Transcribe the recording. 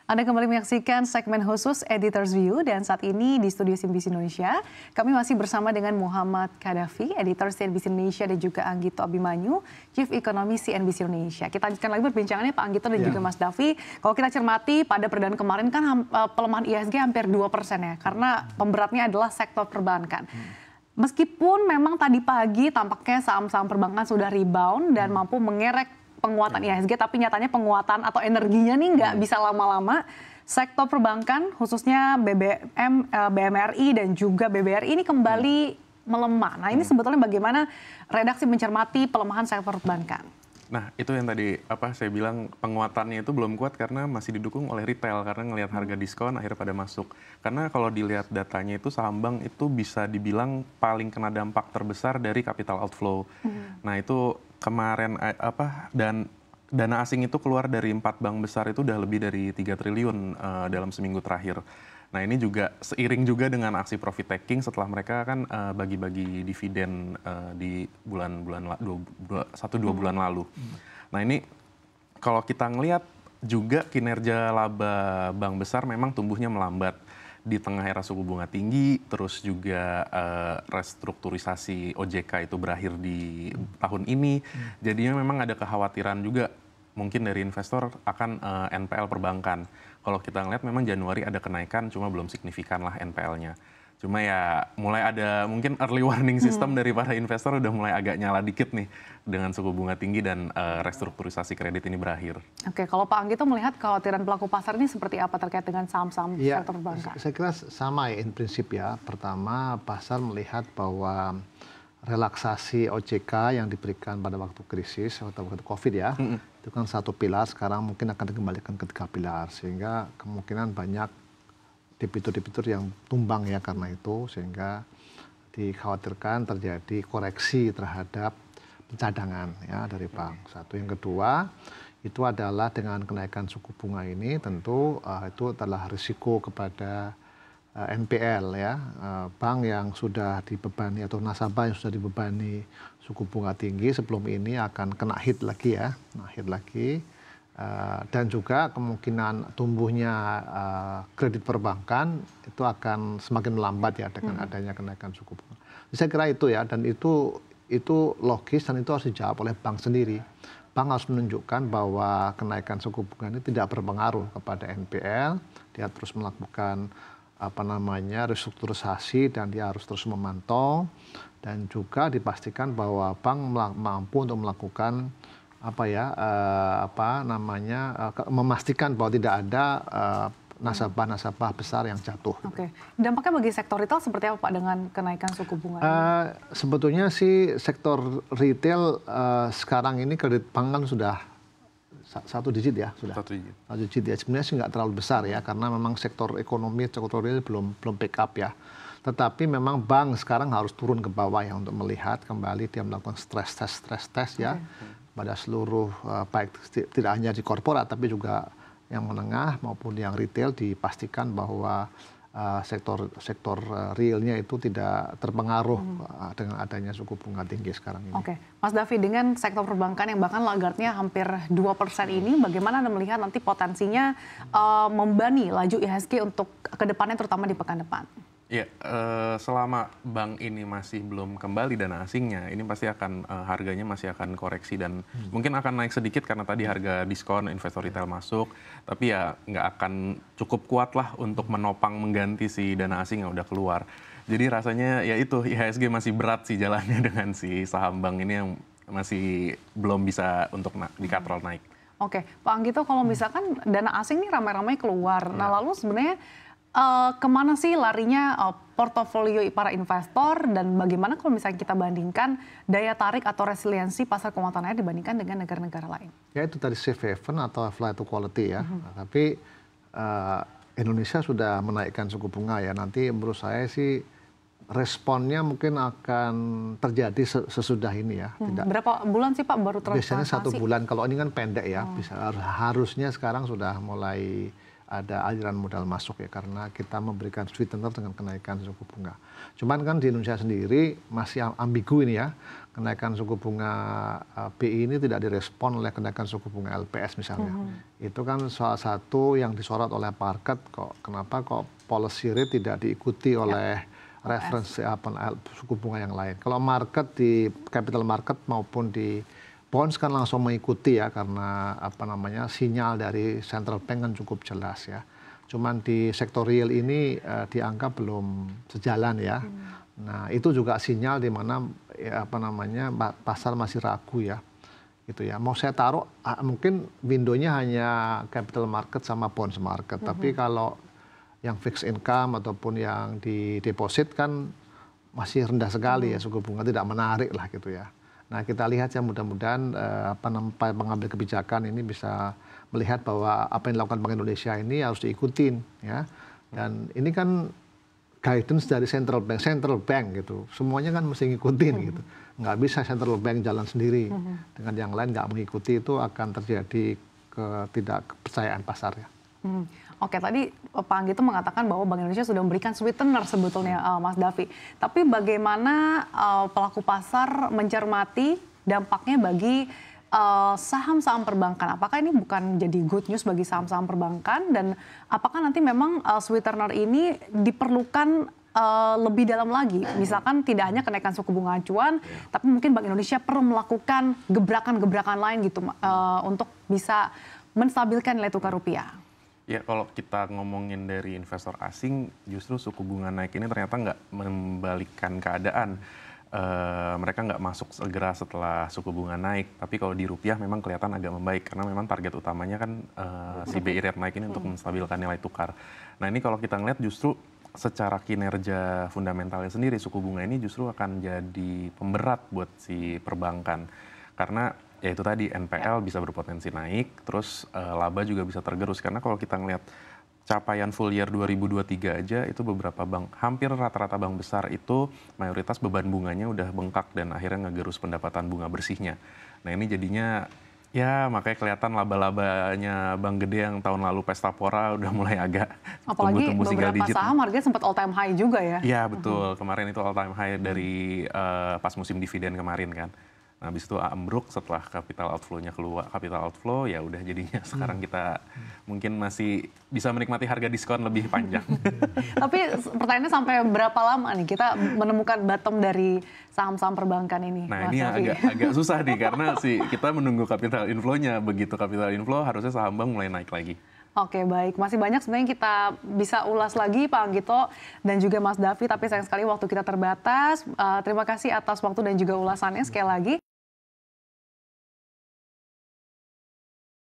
Anda kembali menyaksikan segmen khusus Editor's View dan saat ini di studio CNBC Indonesia kami masih bersama dengan Muhammad Kadafi, editor CNBC Indonesia dan juga Anggito Abimanyu, Chief Economy CNBC Indonesia. Kita lanjutkan lagi perbincangannya Pak Anggito dan juga Mas Davi. Kalau kita cermati pada perdana kemarin kan pelemahan IHSG hampir 2% ya karena pemberatnya adalah sektor perbankan. Meskipun memang tadi pagi tampaknya saham-saham perbankan sudah rebound dan mampu mengerek penguatan IHSG, tapi nyatanya penguatan atau energinya nih nggak bisa lama-lama. Sektor perbankan, khususnya BBM, BMRI dan juga BBRI ini kembali melemah. Nah ini sebetulnya bagaimana redaksi mencermati pelemahan sektor perbankan? Nah itu yang tadi saya bilang penguatannya itu belum kuat karena masih didukung oleh retail karena ngelihat harga diskon akhirnya pada masuk. Karena kalau dilihat datanya itu saham bank itu bisa dibilang paling kena dampak terbesar dari capital outflow. Nah itu kemarin dan dana asing itu keluar dari 4 bank besar itu udah lebih dari 3 triliun dalam seminggu terakhir. Nah ini juga seiring juga dengan aksi profit taking setelah mereka kan bagi-bagi dividen di bulan-bulan 1-2 bulan lalu. Nah ini kalau kita ngelihat juga kinerja laba bank besar memang tumbuhnya melambat di tengah era suku bunga tinggi, terus juga restrukturisasi OJK itu berakhir di tahun ini. Jadinya memang ada kekhawatiran juga mungkin dari investor akan NPL perbankan. Kalau kita ngeliat memang Januari ada kenaikan, cuma belum signifikan lah NPL-nya. Cuma ya mulai ada mungkin early warning system dari para investor udah mulai agak nyala dikit nih dengan suku bunga tinggi dan restrukturisasi kredit ini berakhir. Oke, kalau Pak Anggito melihat kekhawatiran pelaku pasar ini seperti apa terkait dengan saham-saham sektor perbankan? Saya kira sama ya in prinsip ya. Pertama pasar melihat bahwa relaksasi OJK yang diberikan pada waktu krisis atau waktu COVID ya, itu kan satu pilar, sekarang mungkin akan dikembalikan ke 3 pilar sehingga kemungkinan banyak debitur-debitur yang tumbang ya karena itu, sehingga dikhawatirkan terjadi koreksi terhadap cadangan ya dari bank. Satu, yang kedua itu adalah dengan kenaikan suku bunga ini tentu itu adalah risiko kepada NPL ya, bank yang sudah dibebani atau nasabah yang sudah dibebani suku bunga tinggi sebelum ini akan kena hit lagi ya, hit lagi. Dan juga kemungkinan tumbuhnya kredit perbankan itu akan semakin melambat ya dengan adanya kenaikan suku bunga. Saya kira itu ya, dan itu logis dan itu harus dijawab oleh bank sendiri. Bank harus menunjukkan bahwa kenaikan suku bunga ini tidak berpengaruh kepada NPL, dia terus melakukan restrukturisasi dan dia harus terus memantau, dan juga dipastikan bahwa bank mampu untuk melakukan memastikan bahwa tidak ada nasabah-nasabah besar yang jatuh. Oke, dampaknya bagi sektor retail seperti apa Pak dengan kenaikan suku bunga? Sebetulnya sih sektor retail sekarang ini kredit bank kan sudah 1 digit ya, sudah 1 digit ya. Sebenarnya sih nggak terlalu besar ya, karena memang sektor ekonomi, sektor real belum pick up ya. Tetapi memang bank sekarang harus turun ke bawah ya untuk melihat kembali, dia melakukan stress test ya. Pada seluruh baik tidak hanya di korporat tapi juga yang menengah maupun yang retail, dipastikan bahwa sektor realnya itu tidak terpengaruh dengan adanya suku bunga tinggi sekarang ini. Oke, Mas Davi, dengan sektor perbankan yang bahkan Lagarde-nya hampir 2% ini, bagaimana Anda melihat nanti potensinya membani laju IHSG untuk kedepannya terutama di pekan depan? Ya, selama bank ini masih belum kembali dana asingnya, ini pasti akan harganya masih akan koreksi dan mungkin akan naik sedikit karena tadi harga diskon investor retail masuk, tapi ya nggak akan cukup kuat lah untuk menopang mengganti si dana asing yang udah keluar. Jadi rasanya ya itu IHSG masih berat sih jalannya dengan si saham bank ini yang masih belum bisa untuk dikatrol naik. Oke, Pak Anggito, kalau misalkan dana asing ini ramai-ramai keluar, nah lalu sebenarnya kemana sih larinya portofolio para investor dan bagaimana kalau misalnya kita bandingkan daya tarik atau resiliensi pasar keuangan tanah air dibandingkan dengan negara-negara lain? Ya itu tadi safe haven atau flight to quality ya. Tapi Indonesia sudah menaikkan suku bunga ya. Nanti menurut saya sih responnya mungkin akan terjadi sesudah ini ya. Berapa bulan sih Pak baru biasanya 1 bulan, kalau ini kan pendek ya. Harusnya sekarang sudah mulai ada aliran modal masuk ya, karena kita memberikan sweetener dengan kenaikan suku bunga. Cuman kan di Indonesia sendiri masih ambigu ini ya, kenaikan suku bunga BI ini tidak direspon oleh kenaikan suku bunga LPS misalnya. Itu kan salah satu yang disorot oleh market, kenapa kok policy rate tidak diikuti oleh referensi suku bunga yang lain. Kalau market di capital market maupun di bonds kan langsung mengikuti ya, karena sinyal dari central bank kan cukup jelas ya. Cuman di sektor real ini dianggap belum sejalan ya. Nah itu juga sinyal di mana pasar masih ragu ya. Gitu ya. Mau saya taruh mungkin windownya hanya capital market sama bonds market. Tapi kalau yang fixed income ataupun yang di deposit kan masih rendah sekali ya, suku bunga tidak menarik lah gitu ya. Nah kita lihat ya, mudah-mudahan pengambil kebijakan ini bisa melihat bahwa apa yang dilakukan Bank Indonesia ini harus diikutin ya. Dan ini kan guidance dari central bank gitu. Semuanya kan mesti ngikutin gitu. Nggak bisa central bank jalan sendiri. Dengan yang lain nggak mengikuti, itu akan terjadi ketidakpercayaan pasar ya. Oke, tadi Pak Anggito mengatakan bahwa Bank Indonesia sudah memberikan sweetener sebetulnya, Mas Davi. Tapi bagaimana pelaku pasar mencermati dampaknya bagi saham-saham perbankan? Apakah ini bukan jadi good news bagi saham-saham perbankan? Dan apakah nanti memang sweetener ini diperlukan lebih dalam lagi? Misalkan tidak hanya kenaikan suku bunga acuan, tapi mungkin Bank Indonesia perlu melakukan gebrakan-gebrakan lain gitu untuk bisa menstabilkan nilai tukar rupiah. Ya, kalau kita ngomongin dari investor asing, justru suku bunga naik ini ternyata nggak membalikkan keadaan. Mereka nggak masuk segera setelah suku bunga naik. Tapi kalau di rupiah memang kelihatan agak membaik, karena memang target utamanya kan si BI rate naik ini untuk menstabilkan nilai tukar. Nah ini kalau kita ngeliat justru secara kinerja fundamentalnya sendiri, suku bunga ini justru akan jadi pemberat buat si perbankan. Karena ya itu tadi, NPL bisa berpotensi naik, terus laba juga bisa tergerus. Karena kalau kita ngelihat capaian full year 2023 aja, itu beberapa bank, hampir rata-rata bank besar itu mayoritas beban bunganya udah bengkak dan akhirnya ngegerus pendapatan bunga bersihnya. Nah ini jadinya ya makanya kelihatan laba-labanya bank gede yang tahun lalu pesta pora udah mulai agak tumbuh-tumbuh single digit. Apalagi beberapa saham harganya sempat all time high juga ya. Iya betul, kemarin itu all time high dari pas musim dividen kemarin kan. Nah, habis itu ambruk setelah capital outflow-nya keluar. Capital outflow ya udah jadinya sekarang kita mungkin masih bisa menikmati harga diskon lebih panjang. Tapi pertanyaannya sampai berapa lama nih kita menemukan bottom dari saham-saham perbankan ini? Nah, ini agak susah nih karena kita menunggu capital inflow-nya. Begitu capital inflow harusnya saham bank mulai naik lagi. Oke, baik. Masih banyak sebenarnya kita bisa ulas lagi Pak Anggito dan juga Mas Davi, tapi sayang sekali waktu kita terbatas. Terima kasih atas waktu dan juga ulasannya sekali lagi.